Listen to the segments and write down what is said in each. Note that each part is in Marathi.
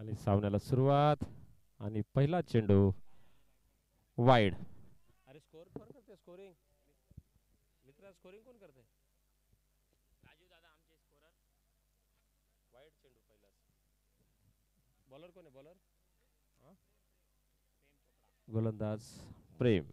आणि सामन्याला सुरुवात आणि पहिला चेंडू वाईड. अरे स्कोर कोण करते स्कोरिंग? मित्रा स्कोरिंग कोण करते? राजीव दादा आमचे स्कोरर. वाईड चेंडू पहिलाच. बॉलर कोण आहे बॉलर? प्रेम चोपडा. गोलंदाज प्रेम.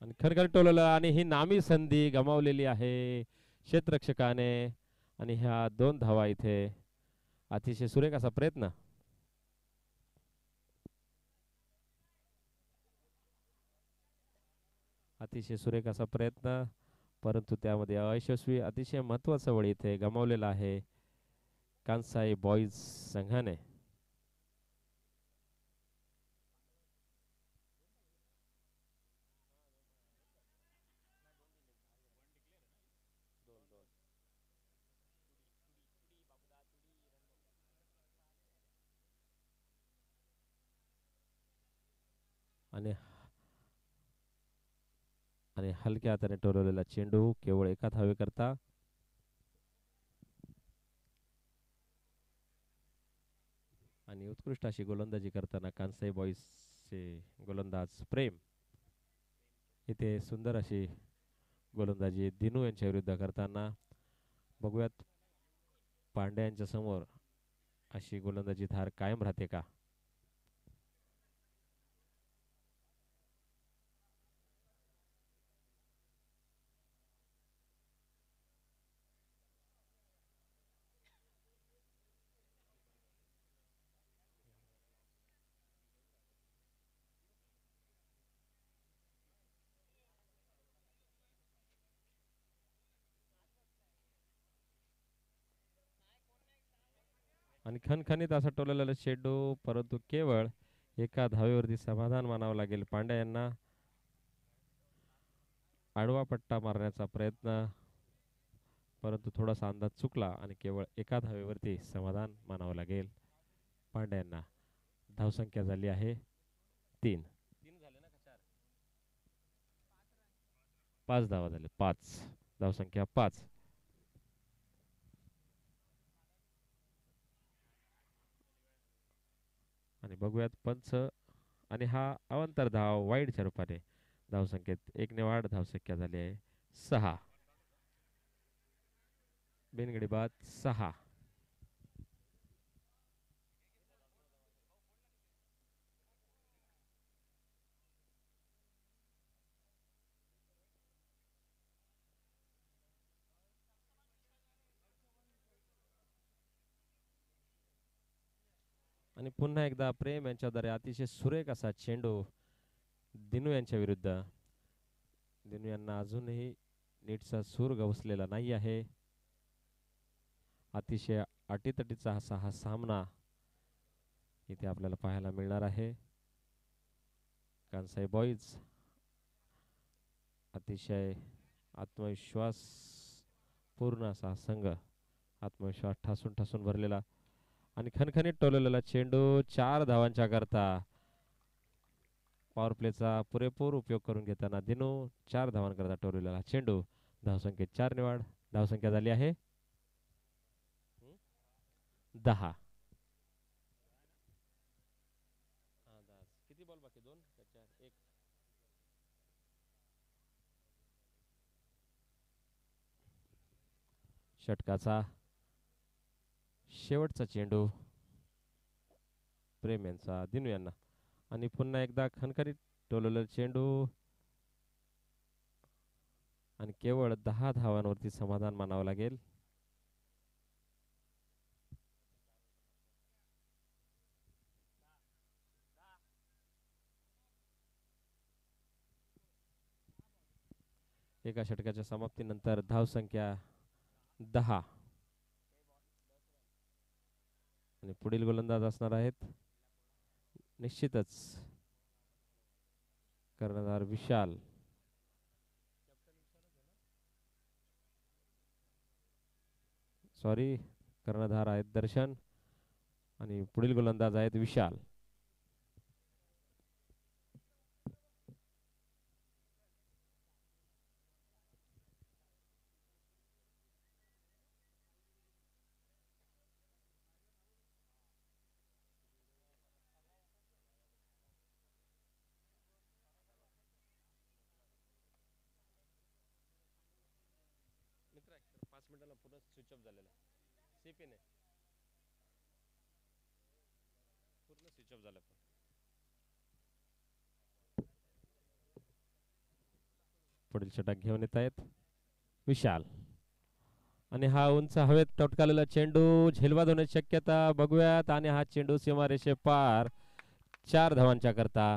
आणि खरखर टोललं आणि ही नामी संधी गमावलेली आहे क्षेत्ररक्षकाने. आणि ह्या 2 धावा इथे. अतिशय सुरेख असा प्रयत्न. अतिशय सुरेख असा प्रयत्न, परंतु त्यामध्ये अयशस्वी. अतिशय महत्वाचा बळी इथे गमावलेला आहे कांसाई बॉईज संघाने. आणि आणि हलक्या हाताने टोलवलेला चेंडू केवळ एका धावेकरता. आणि उत्कृष्ट अशी गोलंदाजी करताना कांसाई बॉईजचे गोलंदाज प्रेम. इथे सुंदर अशी गोलंदाजी दिनू यांच्या विरुद्ध करताना. बघूयात पांड्या यांच्या समोर अशी गोलंदाजी धार कायम राहते का? आणि खणखणीत असा टोललेला चेंडू, परंतु केवळ एका धावेवरती समाधान मानावं लागेल पांड्या यांना. आडवा पट्टा मारण्याचा प्रयत्न, परंतु थोडासा अंदाज चुकला आणि केवळ एका धावेवरती समाधान मानावं लागेल पांड्या यांना. धावसंख्या झाली आहे 3. 5 धावा झाले. 5 धावसंख्या 5. आणि बघूयात पंच. आणि हा अवंतर धाव वाईडच्या रूपाने. धावसंख्येत 1 ने वाढ. धावसंख्या झाली आहे 6. बिनगडी बाद 6. आणि पुन्हा एकदा प्रेम यांच्याद्वारे अतिशय सुरेख असा चेंडू दिनू यांच्या विरुद्ध. दिनू यांना अजूनही नीटचा सूर गवसलेला नाही आहे. अतिशय अटीतटीचा असा हा सामना इथे आपल्याला पाहायला मिळणार आहे. कांसाई बॉईज अतिशय आत्मविश्वास पूर्ण असा संघ. आत्मविश्वास ठासून ठासून भरलेला. आणि खणखणीत टोललेला चेंडू 4 धावांच्या करता. पॉवर प्लेचा पुरेपूर उपयोग करून घेताना दिनू 4 धावांकरता टोललेला चेंडू. धावसंख्येत 4 ने वाढ. धावसंख्या झाली आहे 10. किती बॉल बाकी? 2 1. षटकाचा शेवटचा चेंडू प्रेम यांचा दिनू यांना. आणि पुन्हा एकदा खणखणीत टोललेला चेंडू. आणि केवळ 10 धावांवरती समाधान मानावं लागेल. एका षटकाच्या समाप्तीनंतर धावसंख्या 10. आणि पुढील गोलंदाज असणार आहेत निश्चितच कर्णधार विशाल. सॉरी, कर्णधार आहेत दर्शन आणि पुढील गोलंदाज आहेत विशाल. पूर्ण स्विच ऑफ झालेला आहे. सीपी नाही पूर्ण स्विच ऑफ झाला. पुढील षटक घेऊन येत आहेत विशाल आणि हा उंच हवेत टपकालेला चेंडू झेलबाद होण्याची शक्यता बघूयात आणि हा चेंडू सीमारेषे पार 4 धावांच्या करता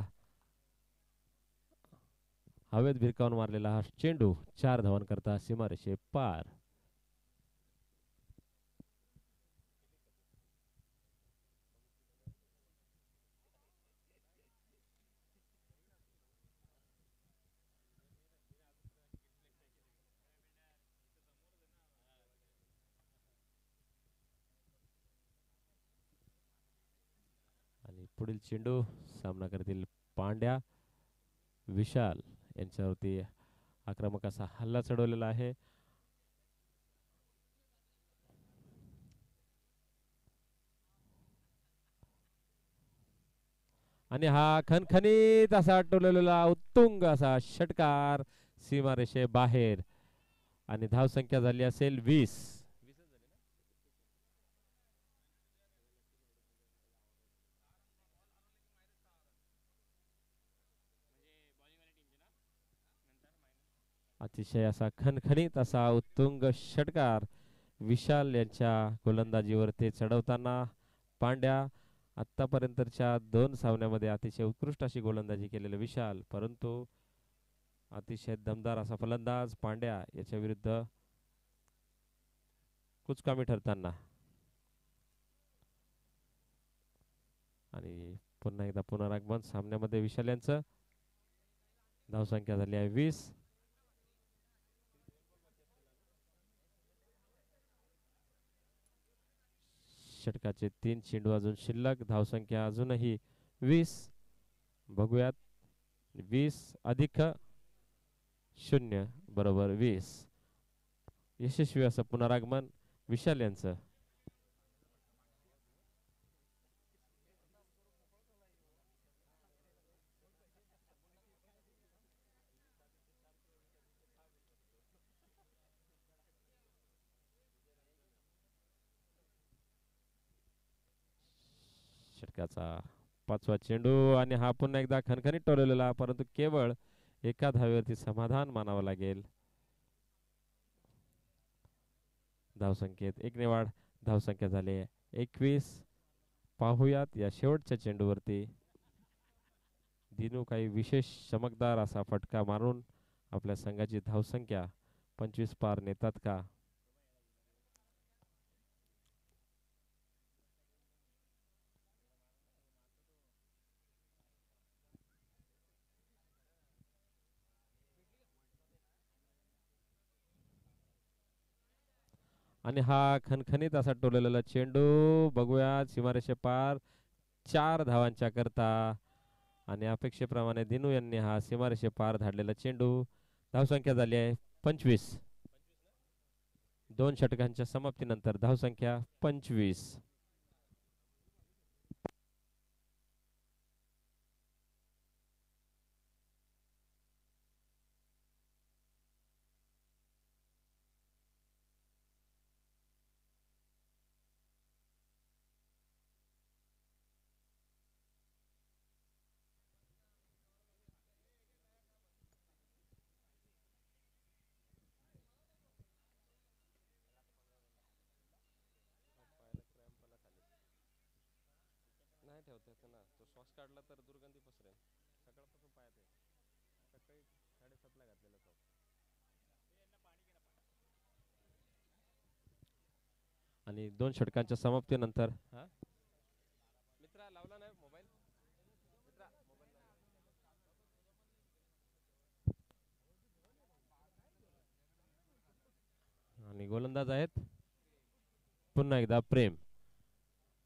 हवेत भिरकावून मारलेला हा चेंडू 4 धावांकरता सीमारेषे पार. आणि पुढील चेंडू सामना करतील पांड्या विशाल यांच्यावरती आक्रमक असा हल्ला चढवलेला आहे. आणि हा खणखणीत असा आटवलेला उत्तुंग असा षटकार सीमारेषे बाहेर आणि धावसंख्या झाली असेल 20. अतिशय असा खणखणीत असा उत्तुंग षटकार विशाल यांच्या गोलंदाजीवर चढवताना पांड्या आतापर्यंतच्या 2 सामन्यामध्ये अतिशय उत्कृष्ट अशी गोलंदाजी केलेले विशाल, परंतु अतिशय दमदार असा फलंदाज पांड्या याच्या विरुद्ध कुचकामी ठरताना. आणि पुन्हा एकदा पुनरागमन सामन्यामध्ये विशाल यांचं. धावसंख्या झाली आहे 20. षटकाचे 3 चेंडू अजून शिल्लक, धावसंख्या अजूनही 20. बघूयात 20 अधिक 0 बरोबर 20. यशस्वी असं पुनरागमन विशाल यांचं. षटकाचा 5वा चेंडू आणि हा पुन्हा एकदा खणखणीत टोललेला, परंतु केवळ एका धावेवरती समाधान मानावं लागेल. धावसंख्येत 1 ने वाढ, धावसंख्या झाली 21. पाहुयात या शेवटच्या चेंडूवरती दिनू काही विशेष चमकदार असा फटका मारून आपल्या संघाची धावसंख्या 25 पार नेतात का. आणि हा खणखणीत असा टोललेला चेंडू बघूया सीमारेषे पार 4 धावांच्या करता आणि अपेक्षेप्रमाणे दिनू यांनी हा सीमारेषे पार धाडलेला चेंडू. धावसंख्या झाली आहे 25. 2 षटकांच्या समाप्तीनंतर धावसंख्या 25. नाही ठेवता येत ना, तो श्वास काढला तर दुर्गंधी पसरेल. सकाळपासून पायात आहे, सकाळी 7:30ला घातलेला तो. आणि 2 षटकांच्या समाप्तीनंतर मित्रा लावला नाही मोबाईल. आणि गोलंदाज आहेत पुन्हा एकदा प्रेम.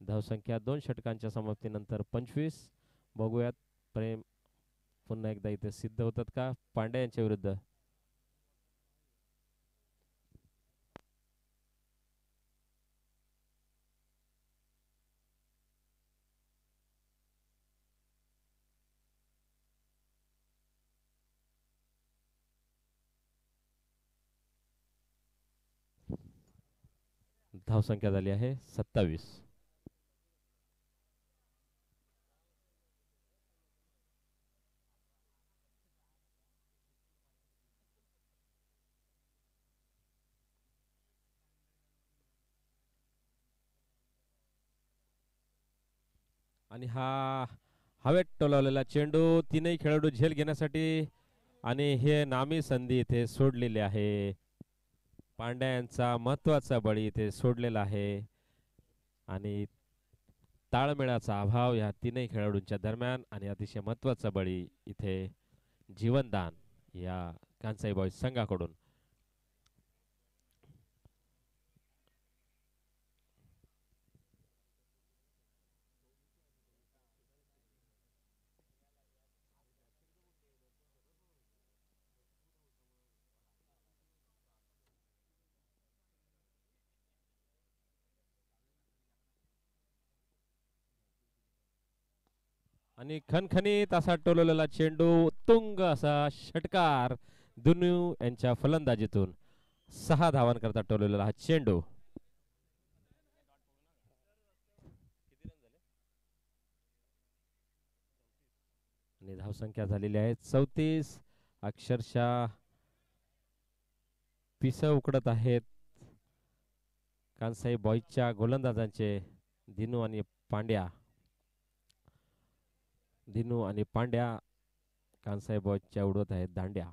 धावसंख्या 2 षटकांच्या समाप्तीनंतर 25. बघूयात प्रेम पुन्हा एकदा इथे सिद्ध होतात का पांड्या यांच्या विरुद्ध. धावसंख्या झाली आहे 27. आणि हा हवेत टोलावलेला चेंडू, तीनही खेळाडू झेल घेण्यासाठी, आणि हे नामी संधी इथे सोडलेली आहे. पांड्या यांचा महत्वाचा बळी इथे सोडलेला आहे. आणि ताळमेळाचा अभाव या तीनही खेळाडूंच्या दरम्यान, आणि अतिशय महत्वाचा बळी इथे जीवनदान या कांसाई बॉईज संघाकडून. आणि खणखणीत असा टोलवलेला चेंडू, तुंग असा षटकार दुनू यांच्या फलंदाजीतून. 6 धावांकरता टोलवलेला हा चेंडू. आणि धावसंख्या झालेली आहे 34. अक्षरशः पिस उकडत आहेत कांसाई बॉईजच्या गोलंदाजांचे. दिनू आणि पांड्या, दिनू आणि पांड्या कांसाई बॉईजच्या उडवत आहेत दांड्या.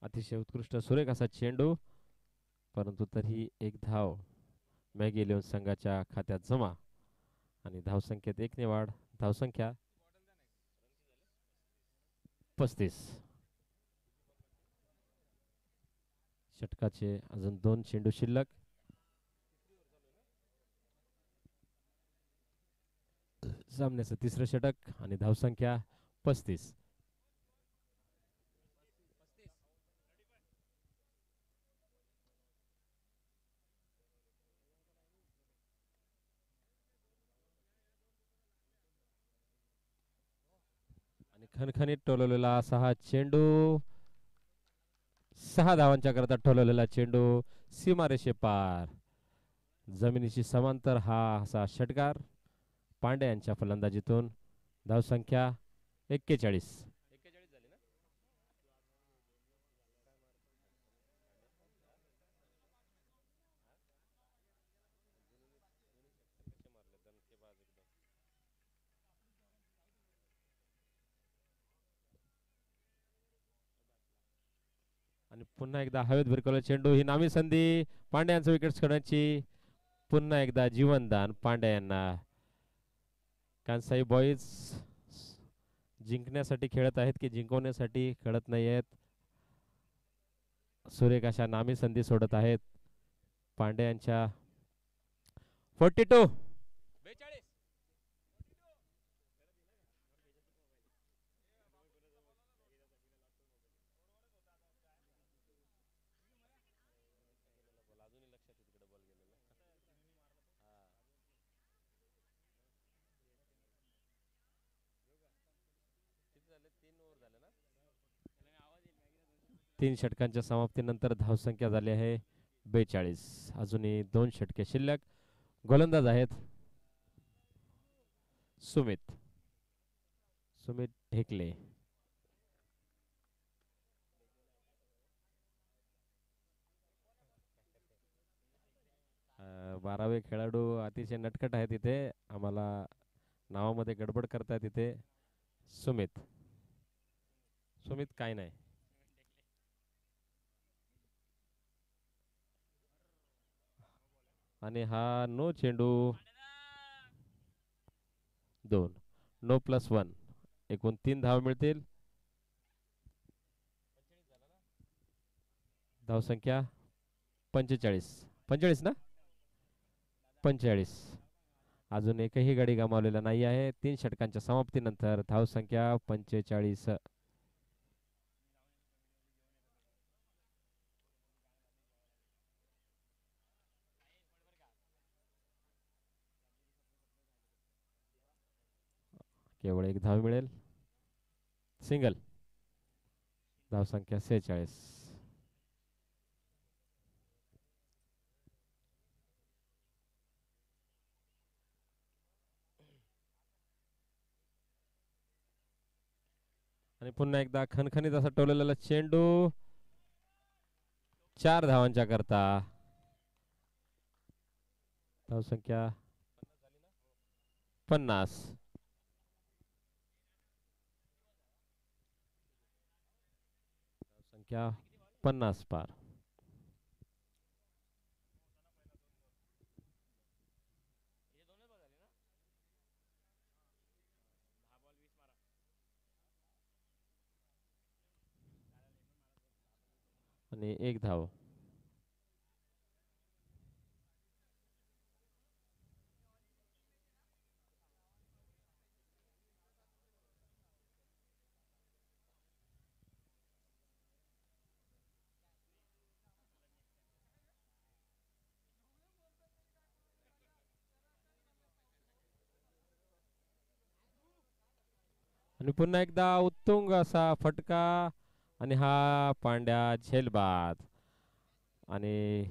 अतिशय उत्कृष्ट सुरेख असा चेंडू, परंतु तरी एक धाव मॅगी इलेव्हन संघाच्या खात्यात जमा. आणि धावसंख्येत 1 ने वाढ. धावसंख्या 35. षटकाचे अजून 2 चेंडू शिल्लक. सामन्याचं तिसरं षटक आणि धावसंख्या 35. आणि खणखणीत टोलवलेला असा हा चेंडू, 6 धावांच्या करता टोलवलेला चेंडू, सीमारेषे पार, जमिनीशी समांतर हा असा षटकार पांड्या यांच्या फलंदाजीतून. धावसंख्या 41. आणि पुन्हा एकदा हवेत भिरकवला चेंडू, ही नामी संधी पांड्यांचं विकेट काढण्याची. पुन्हा एकदा जीवनदान पांड्या यांना. कांसाई बॉईज जिंकण्यासाठी खेळत आहेत की जिंकवण्यासाठी खेळत नाही आहेत. सुरेख अशा नामी संधी सोडत आहेत पांड्या यांच्या. 42. तीन षटकांच्या समाप्तीनंतर धावसंख्या झाली आहे 42. अजूनही 2 षटके शिल्लक. गोलंदाज आहेत सुमित ढेकले. 12वे खेळाडू अतिशय नटखट आहेत इथे, आम्हाला नावामध्ये गडबड करतात इथे. सुमित काय नाही. आणि हा नो चेंडू. 2 नो +1, एकूण 3 धाव मिळतील. धावसंख्या 45 ना 45. अजून एकही गडी गमावलेला नाही आहे. 3 षटकांच्या समाप्तीनंतर धावसंख्या 45. केवळ एक धाव मिळेल. सिंगल. धावसंख्या 46. आणि पुन्हा एकदा खणखणीत असा टोललेला चेंडू 4 धावांच्या करता. धावसंख्या 50. संख्या 50 पार. आणि एक धाव. आणि पुन्हा एकदा उत्तुंग असा फटका आणि हा पांड्या झेलबाद. आणि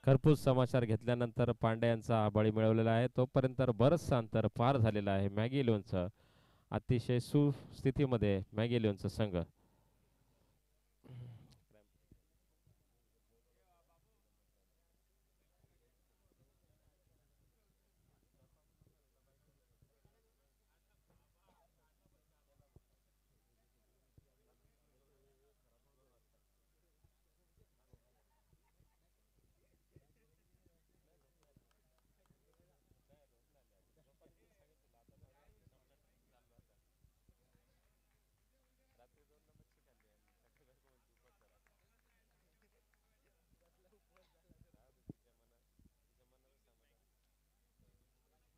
खरपूस समाचार घेतल्यानंतर पांड्या यांचा बळी मिळवलेला आहे. तोपर्यंत बरंचसं अंतर पार झालेलं आहे. मॅगी इलेव्हनचं अतिशय सुस्थितीमध्ये मॅगी इलेव्हनचा संघ.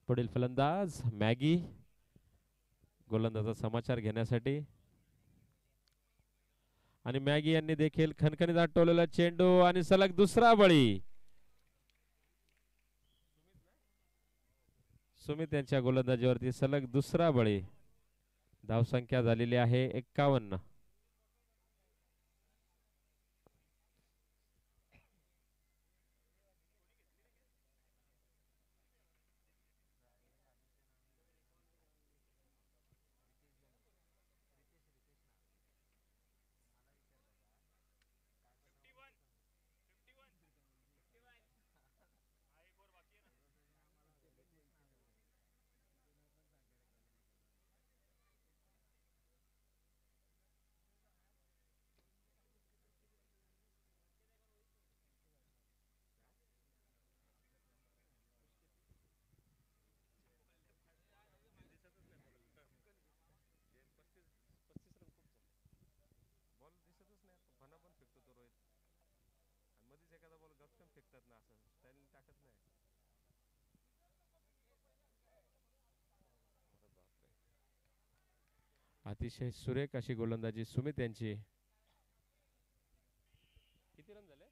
पुढील फलंदाज मॅगी गोलंदाजा समाचार घेण्यासाठी. आणि मॅगी यांनी देखील खणखणीत आटवलेला चेंडू आणि सलग दुसरा बळी. सुमित यांच्या गोलंदाजीवरती सलग दुसरा बळी. धावसंख्या झालेली आहे 51. अतिशय सुरेख अशी गोलंदाजी सुमित यांची. किती रन झाले?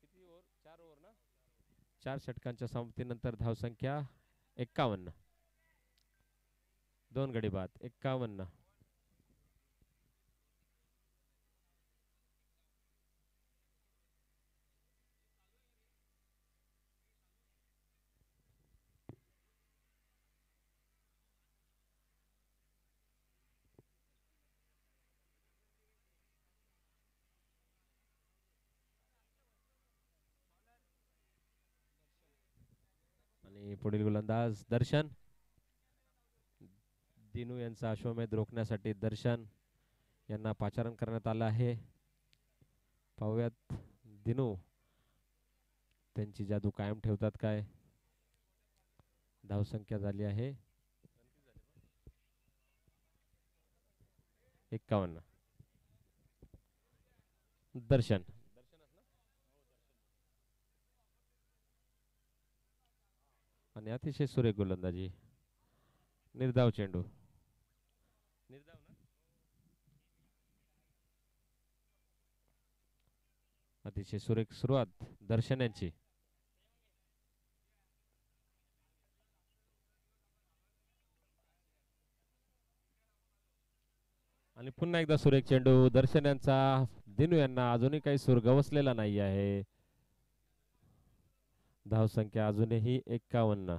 किती ओव्हर? 4 ओव्हर ना. 4 षटकांच्या समाप्तीनंतर धावसंख्या 51. 2 गडी बाद 51. आणि पुढील गोलंदाज दर्शन. दिनू यांचा अश्वमेध रोखण्यासाठी दर्शन यांना पाचारण करण्यात आलं आहे. पाहूयात दिनू त्यांची जादू कायम ठेवतात काय. धावसंख्या झाली आहे 51. दर्शन. आणि अतिशय सुरेख गोलंदाजी. निर्धाव चेंडू. निर्धाव ना. अतिशय सुरेख सुरुवात दर्शन यांची. आणि पुन्हा एकदा सुरेख चेंडू दर्शन यांचा. दिनू यांना अजूनही काही सूर गवसलेला नाही आहे. धावसंख्या अजूनही 51.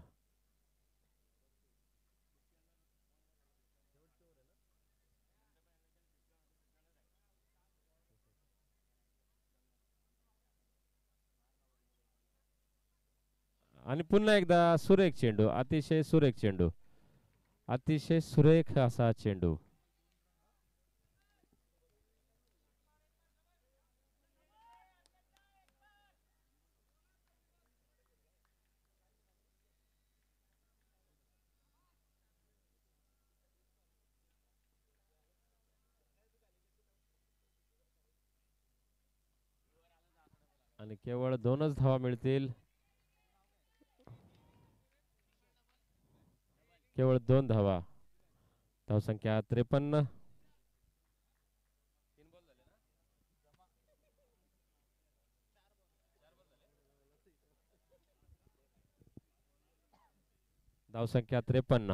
आणि पुन्हा एकदा सुरेख चेंडू. अतिशय सुरेख चेंडू. अतिशय सुरेख असा चेंडू. आणि केवळ 2च धावा मिळतील. केवळ 2 धावा. धावसंख्या 53. धावसंख्या 53.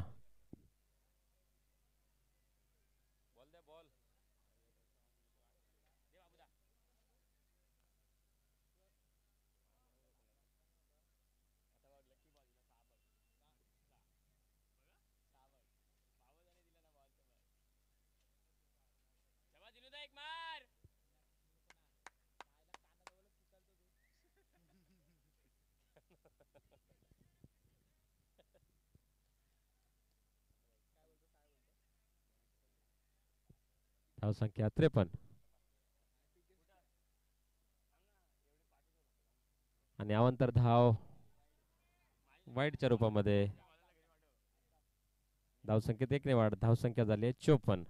एक मार. धावसंख्या 53. आणि अवांतर धाव वाईटच्या रूपामध्ये. धावसंख्येत 1 ने वाढ. धावसंख्या झाली आहे 54.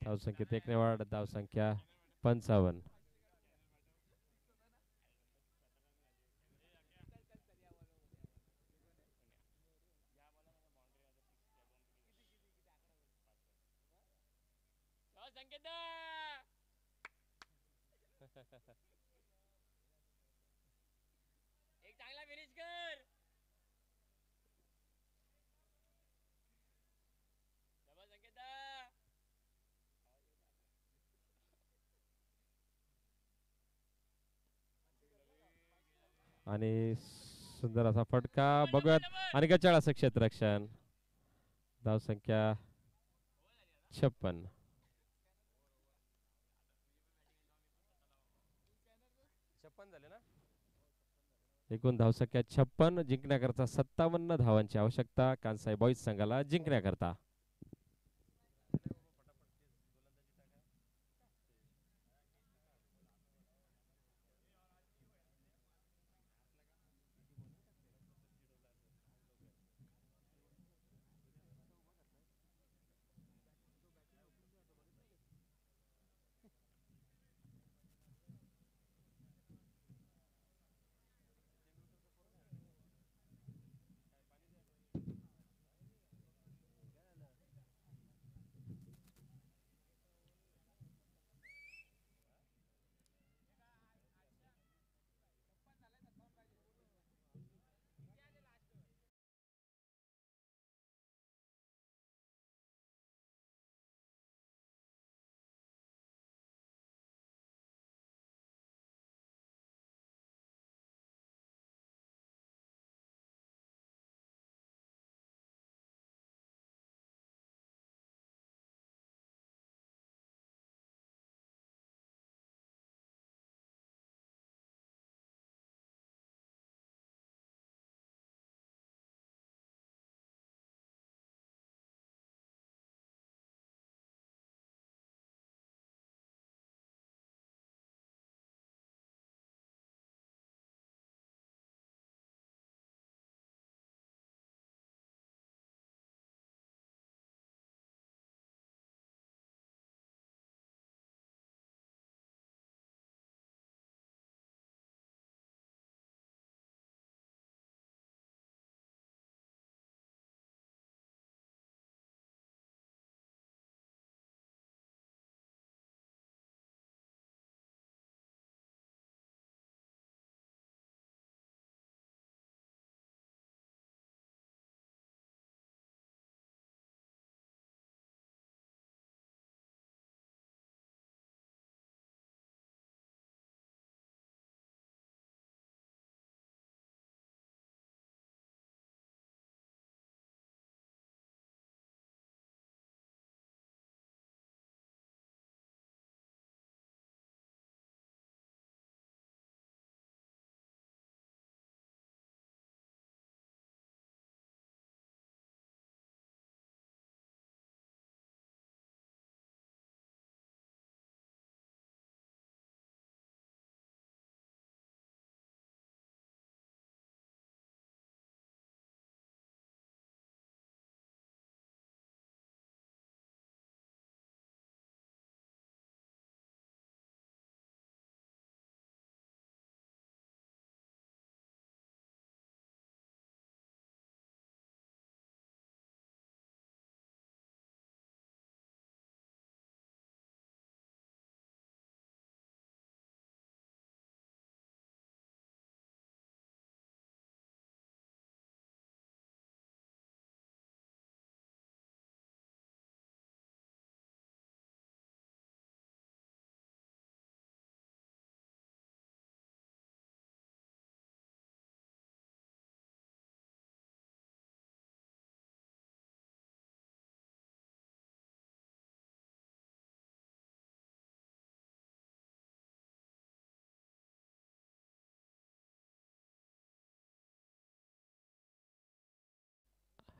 धावसंख्येत 1 ने वाढ. धावसंख्या 55. संकेत एक चांगला फिनिश कर. डबल संकेत. आणि सुंदर असा फटका बघूयात. आणि गचाळ असं क्षेत्ररक्षण. धावसंख्या 56. एकूण धावसंख्या 56. जिंकण्याकरता 57 धावांची आवश्यकता कांसाई बॉईज संघाला जिंकण्याकरता.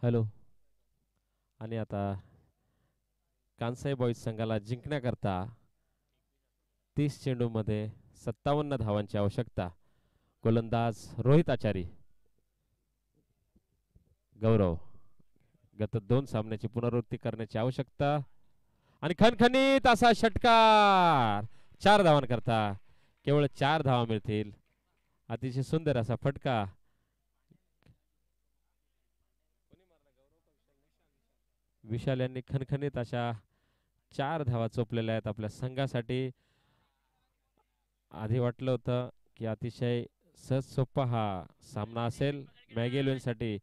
हॅलो. आणि आता कांसाई बॉईज संघाला जिंकण्याकरता 30 चेंडूमध्ये 57 धावांची आवश्यकता. गोलंदाज रोहित आचारी. गौरव. गत 2 सामन्याची पुनरावृत्ती करण्याची आवश्यकता आणि खणखणीत असा षटकार 4 धावांकरता. केवळ 4 धावा मिळतील. अतिशय सुंदर असा फटका. विशाल यांनी खणखणीत अशा 4 धावा चोपलेल्या आहेत आपल्या संघासाठी. आधी वाटलं होतं की अतिशय सहज सोपा हा सामना असेल मॅगेलवेनसाठी,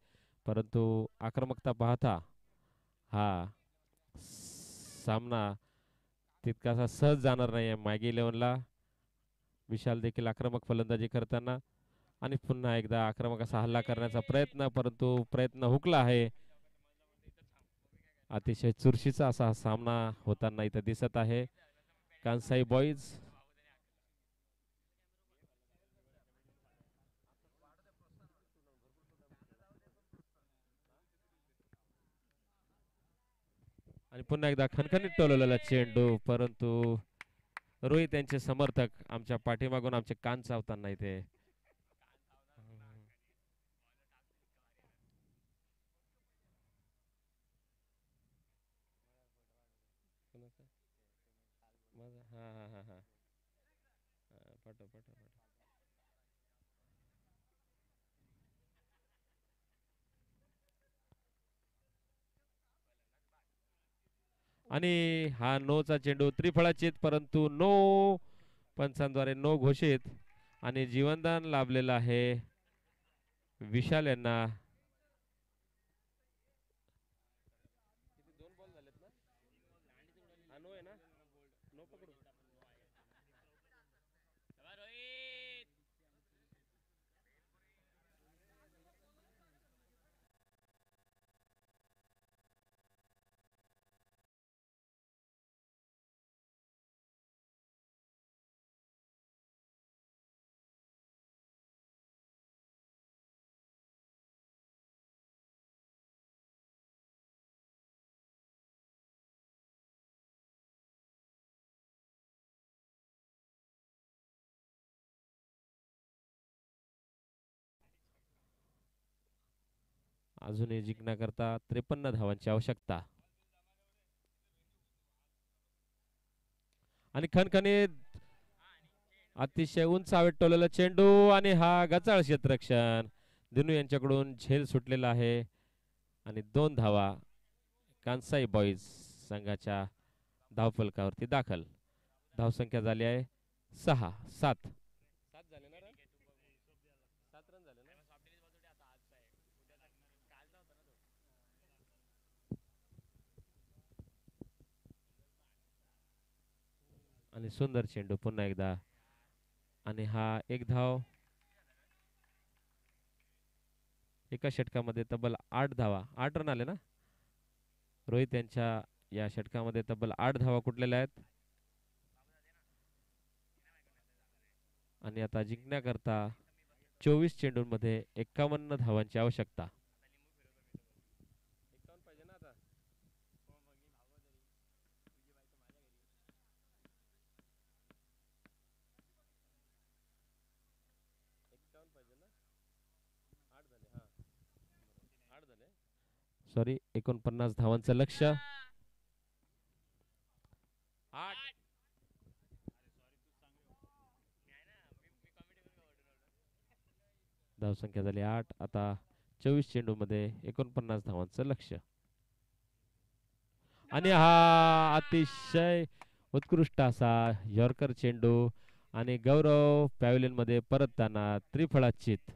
परंतु आक्रमकता पाहता हा सामना तितकासा सहज जाणार नाही आहे मॅगी इलेव्हनला. विशाल देखील आक्रमक फलंदाजी करताना आणि पुन्हा एकदा आक्रमक असा हल्ला करण्याचा प्रयत्न, परंतु प्रयत्न हुकला आहे. अतिशय चुरशीचा असा हा सामना होताना इथं दिसत आहे. कांसाई बॉईज आणि पुन्हा एकदा खणखणीत टोलवलेला चेंडू, परंतु रोहित यांचे समर्थक आमच्या पाठीमागून आमचे कान चावताना इथे. हा हा हा हा पाठव पाठव पाठव. आणि हा नोचा चेंडू त्रिफळाचीत, परंतु नो पंचांद्वारे नो घोषित आणि जीवनदान लाभलेलं आहे विशाल यांना. दोन बॉल झालेत ना. हा नो आहे ना. नो पकडू. डबा रोहित. अजूनही जिंकण्याकरता 53 धावांची आवश्यकता. आणि खणखणीत अतिशय उंच हवेत टोललेला चेंडू आणि हा गचाळ क्षेत्ररक्षण. दिनू यांच्याकडून झेल सुटलेला आहे आणि 2 धावा कांसाई बॉईज संघाच्या धावफलकावरती दाखल. धावसंख्या झाली आहे 6-7. 7 झाले ना रन. 7 रन झाले ना. आणि सुंदर चेंडू पुन्हा एकदा आणि हा एक धाव. एका षटकामध्ये तब्बल 8 धावा, 8 रन आले ना. रोहित यांच्या या षटकामध्ये तब्बल 8 धावा कुठलेल्या आहेत. आणि आता जिंकण्याकरता 24 चेंडूंमध्ये 51 धावांची आवश्यकता. 51 पाहिजे ना आता. सॉरी 49 धावांचं लक्ष्य. 8. धावसंख्या झाली 8. आता 24 चेंडू मध्ये 49 धावांचं लक्ष्य. आणि हा अतिशय उत्कृष्ट असा यॉर्कर चेंडू आणि गौरव पॅव्हलियन मध्ये परतताना त्रिफळाचीत.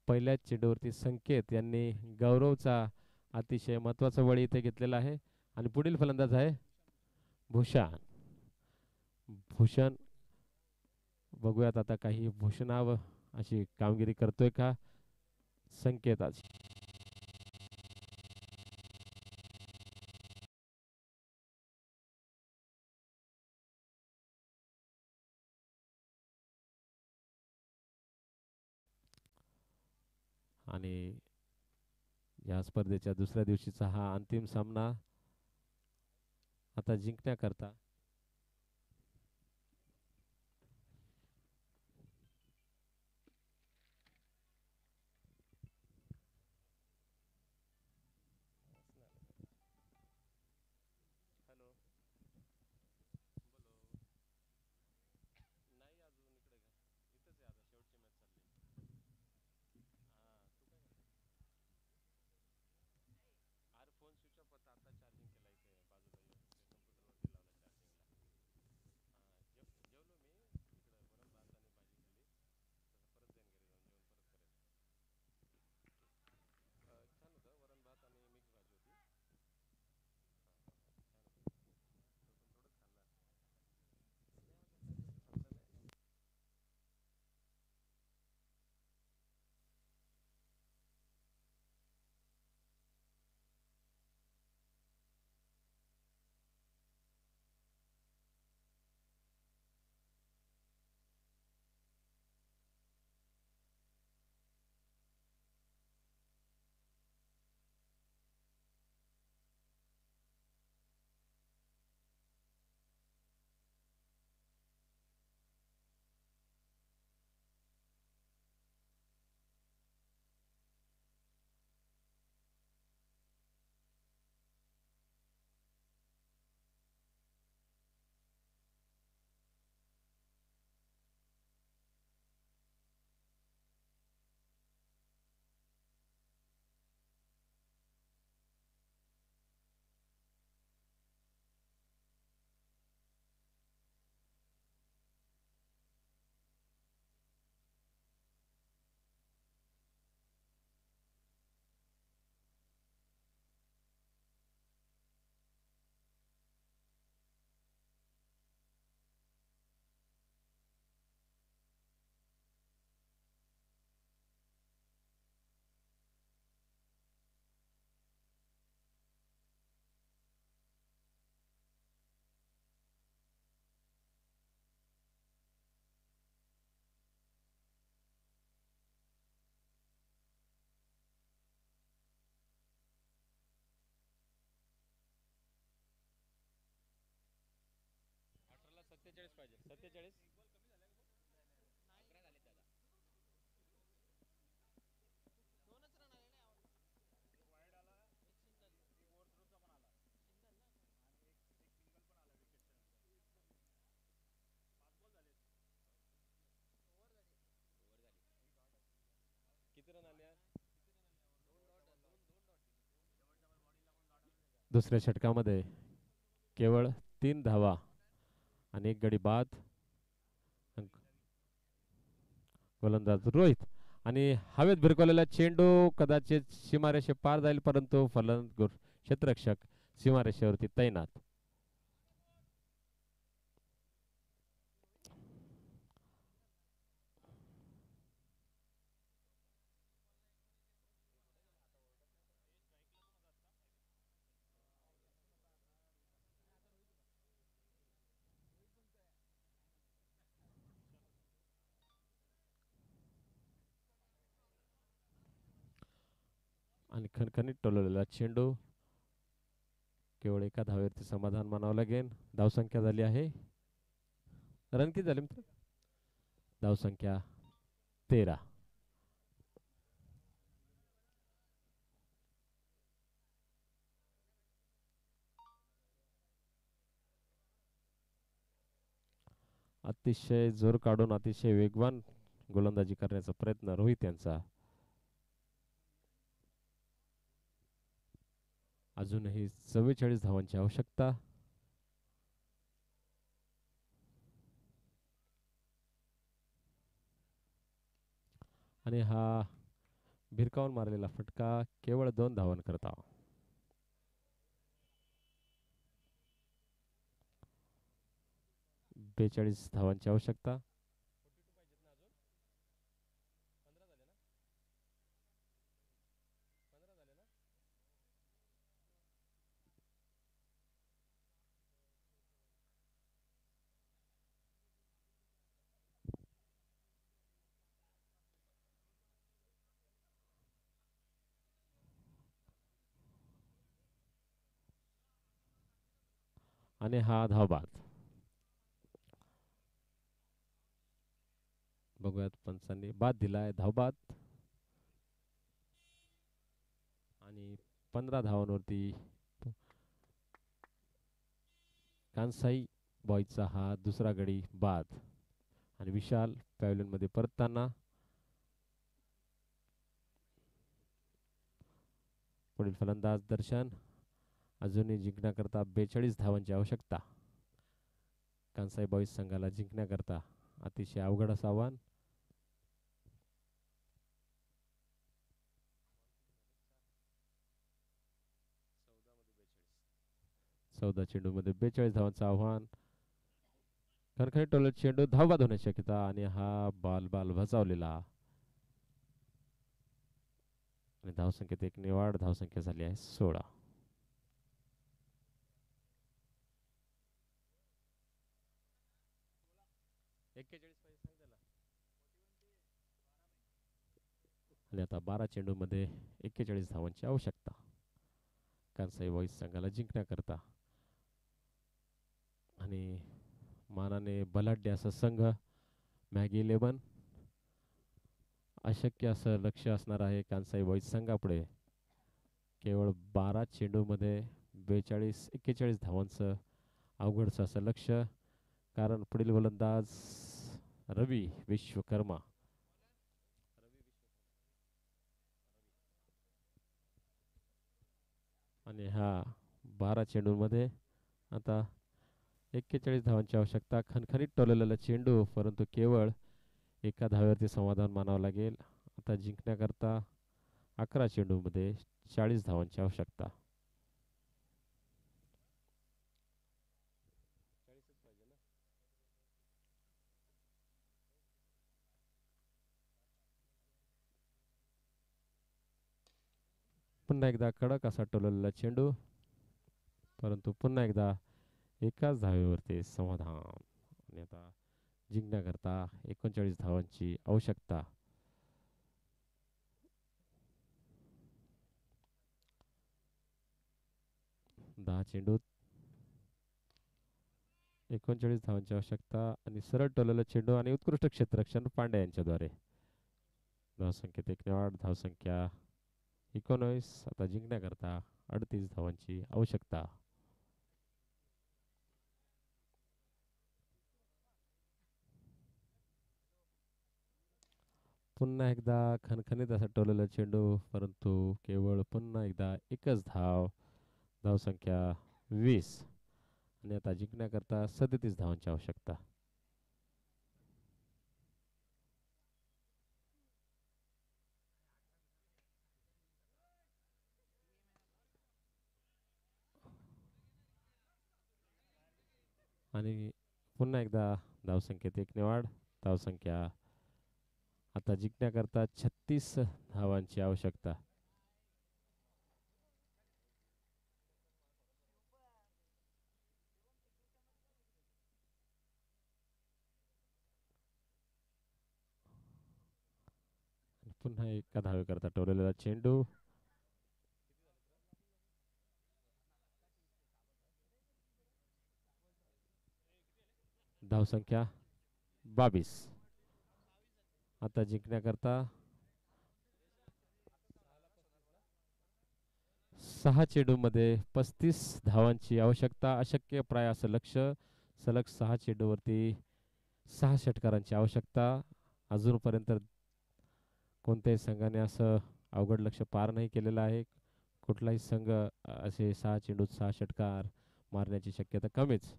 पहिल्याच चेंडूवरती संकेत यांनी गौरवचा अतिशय महत्त्वाचा बळी इथे घेतलेला आहे आणि पुढील फलंदाज आहे भूषण. भूषण बघूयात आता काही भूषणाव अशी कामगिरी करतोय का संकेत आज. आणि या स्पर्धेच्या दुसऱ्या दिवशीचा हा अंतिम सामना आता जिंकण्याकरता पाहिजे 47. किती रन आले? दुसऱ्या षटकामध्ये केवळ 3 धावा आणि एक गडी बाद. गोलंदाज रोहित आणि हवेत भिरकवलेला चेंडू कदाचित सीमारेषे पार जाईल परंतु क्षेत्ररक्षक सीमारेषेवरती तैनात. आणि खणखणीत टोलवलेला चेंडू केवळ एका धावेवरती समाधान मानावं लागेल. धावसंख्या झाली आहे, रन किती झाले मित्र? धावसंख्या 13. अतिशय जोर काढून अतिशय वेगवान गोलंदाजी करण्याचा प्रयत्न रोहित यांचा. अजूनही 44 धावांची आवश्यकता. आणि हा भिरकावून मारलेला फटका केवळ 2 धावांन करता. बेचाळीस धावांची आवश्यकता. आणि हा धावबाद. बघूयात पंचांनी बाद दिलाय धावबाद. आणि 15 धावांवरती कांसाई बॉयचा हा दुसरा गडी बाद. आणि विशाल पॅव्हलियन मध्ये परतताना पुढील फलंदाज दर्शन अजूनही जिंकण्याकरता 42 धावांची आवश्यकता. कांसाई बॉईज संघाला जिंकण्याकरता अतिशय अवघड असं आव्हान. चौदा चेंडू मध्ये 42 धावांचं आव्हान. खणखणीत टोलत चेंडू धावबाद होण्याची शक्यता. आणि हा बाल भचावलेला. आणि धावसंख्येत 1 ने वाढ. धावसंख्या झाली आहे 16. आणि आता 12 चेंडू मध्ये 41 धावांची आवश्यकता कांसाई बॉईज संघाला जिंकण्याकरता. आणि मानाने बलाढ्य असा संघ मॅगी 11. अशक्य असं लक्ष असणार आहे कांसाई बॉईज संघापुढे. केवळ 12 चेंडू मध्ये 41 धावांचं अवघडचं असं लक्ष. कारण पुढील गोलंदाज रवी विश्वकर्मा. आणि हा 12 चेंडूमध्ये आता 41 धावांची आवश्यकता. खणखणीत टोललेला चेंडू परंतु केवळ एका धावेवरती समाधान मानावं लागेल. आता जिंकण्याकरता 11 चेंडूमध्ये 40 धावांची आवश्यकता. पुन्हा एकदा कडक असा टोललेला चेंडू परंतु पुन्हा एकदा एकाच धावेवरती समाधान. आणि आता जिंकण्याकरता 39 धावांची आवश्यकता. दहा चेंडूत 39 धावांची आवश्यकता. आणि सरळ टोललेला चेंडू आणि उत्कृष्ट क्षेत्ररक्षण पांड्या यांच्याद्वारे. धावसंख्येत 1 ने वाढ. धावसंख्या 19. आता जिंकण्याकरता 38 धावांची आवश्यकता. पुन्हा एकदा खणखणीत असा टोललेला चेंडू परंतु केवळ पुन्हा एकदा एकच धाव. धावसंख्या 20. आणि आता जिंकण्याकरता 37 धावांची आवश्यकता. आणि पुन्हा एकदा धावसंख्येत 1 ने वाढ. धावसंख्या आता जिंकण्याकरता 36 धावांची आवश्यकता. पुन्हा एका धावेकरता टोललेला चेंडू. धावसंख्या 22. आता जिंकण्याकरता 6 चेंडूमध्ये 35 धावांची आवश्यकता. अशक्य प्राय असं लक्ष. सलग 6 चेंडूवरती 6 षटकारांची आवश्यकता. अजूनपर्यंत कोणत्याही संघाने असं अवघड लक्ष पार नाही केलेलं आहे. कुठलाही संघ असे 6 चेंडूत 6 षटकार मारण्याची शक्यता कमीच.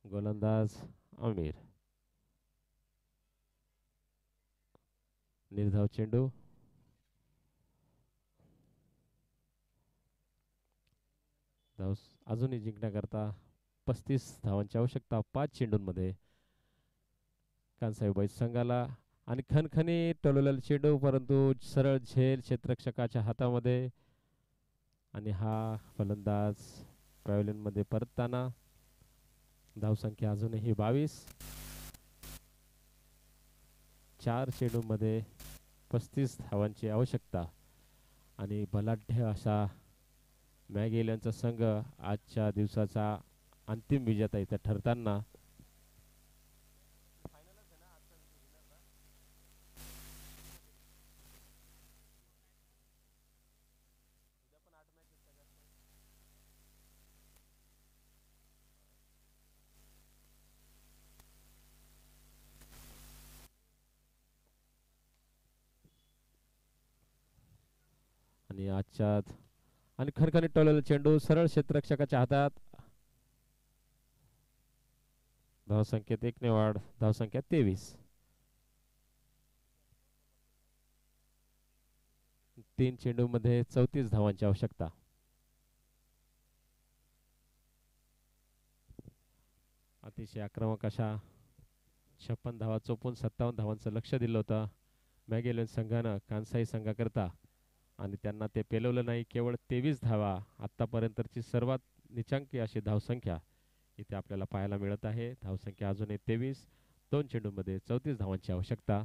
गोलंदाज आमिर. निर्धाव चेंडू अजूनही जिंकण्याकरता 35 धावांची आवश्यकता 5 चेंडूंमध्ये कांसाहेब संघाला आणि खणखणी टोलवलेला चेंडू परंतु सरळ झेल क्षेत्ररक्षकाच्या हातामध्ये आणि हा फलंदाज पॅव्हलियन मध्ये परतताना धावसंख्या अजूनही 22 4 चेंडूमध्ये 35 धावांची आवश्यकता आणि बलाढ्य असा मॅगेलियनचा संघ आजच्या दिवसाचा अंतिम विजेता इथे ठरताना आणि आजच्या आणि खणखणीत टोललेला चेंडू सरळ क्षेत्ररक्षकाच्या हातात धावसंख्येत 1 ने वाढ धावसंख्या 23 3 चेंडू मध्ये 34 धावांची आवश्यकता अतिशय आक्रमक अशा 56 धावा चोपून 57 धावांचं लक्ष दिलं होतं मॅगेलियन संघानं कांसाई संघाकरता आणि त्यांना ते पेलवलं नाही केवळ 23 धावा आतापर्यंतची सर्वात निचांकी अशी धावसंख्या इथे आपल्याला पाहायला मिळत आहे धावसंख्या अजूनही 23 2 चेंडूमध्ये 34 धावांची आवश्यकता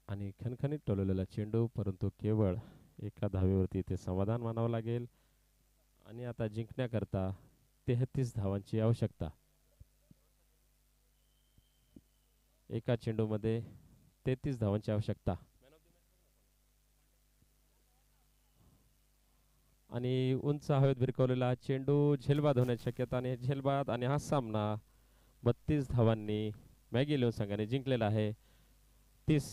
आणि खणखणीत टोलवलेला चेंडू परंतु केवळ एका धावेवरती ते समाधान मानावं लागेल आणि आता जिंकण्याकरता 33 धावांची आवश्यकता एका चेंडूमध्ये 33 धावांची आवश्यकता आणि उंच हवेत भिरकवलेला चेंडू झेलबाद होण्याची शक्यता आणि झेलबाद आणि हा सामना 32 धावांनी मॅगेलियन संघाने जिंकलेला आहे 30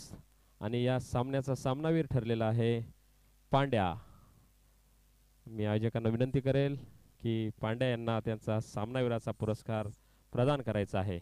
आणि या सामन्याचा सामनावीर ठरलेला आहे पांड्या मी आयोजकांना विनंती करेल की पांड्या यांना त्यांचा सामनावीराचा पुरस्कार प्रदान करायचा आहे